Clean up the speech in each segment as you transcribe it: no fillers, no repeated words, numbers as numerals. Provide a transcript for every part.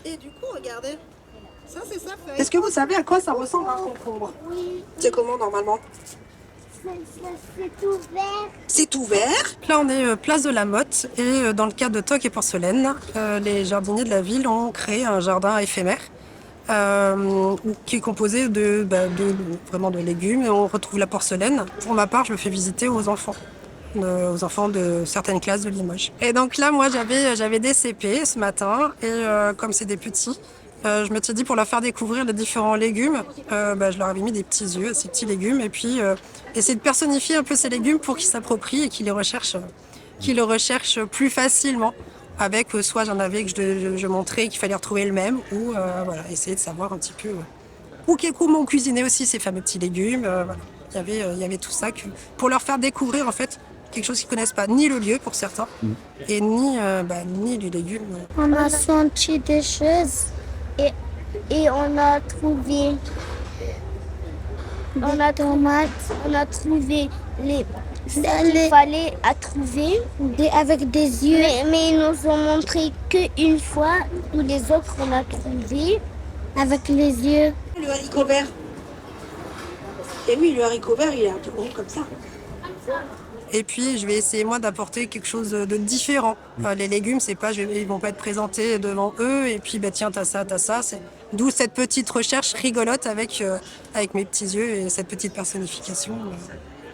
Et du coup, regardez, ça c'est sa feuille. Est-ce que vous savez à quoi ça ressemble un concombre? Oui, C'est comment normalement? c'est ouvert. C'est ouvert. Là, on est place de la Motte et dans le cadre de Toc et Porcelaine, les jardiniers de la ville ont créé un jardin éphémère qui est composé vraiment de légumes. Et on retrouve la porcelaine. Pour ma part, je le fais visiter aux enfants de certaines classes de Limoges. Et donc là, moi, j'avais des CP ce matin et comme c'est des petits, je me suis dit pour leur faire découvrir les différents légumes, je leur avais mis des petits yeux à ces petits légumes et puis essayer de personnifier un peu ces légumes pour qu'ils s'approprient et qu'ils les recherchent plus facilement. Avec soit j'en avais que je montrais qu'il fallait retrouver le même ou essayer de savoir un petit peu comment on cuisinait aussi ces fameux petits légumes. Voilà. Il y avait tout ça pour leur faire découvrir en fait quelque chose qu'ils connaissent pas, ni le lieu pour certains et ni les légumes. On a senti des choses et on a trouvé tomates, on a trouvé ce qu'il fallait à trouver avec des yeux. Mais ils nous ont montré qu'une fois, tous les autres on a trouvé avec les yeux. Le haricot vert. Et oui, le haricot vert, il est un peu rond comme ça. Et puis, je vais essayer, moi, d'apporter quelque chose de différent. Les légumes, ils vont pas être présentés devant eux. Et puis, tiens, t'as ça. D'où cette petite recherche rigolote avec mes petits yeux et cette petite personnification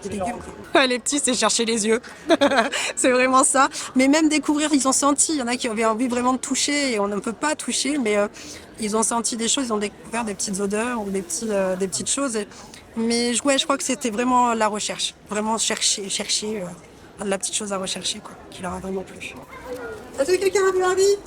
des légumes. Les petits, c'est chercher les yeux. C'est vraiment ça. Mais même découvrir, ils ont senti. Il y en a qui avaient envie vraiment de toucher et on ne peut pas toucher, mais ils ont senti des choses, ils ont découvert des petites odeurs ou des petites choses. Mais je crois que c'était vraiment la recherche. Vraiment chercher la petite chose à rechercher, qui leur a vraiment plu. Est-ce que quelqu'un a vu Harvey ?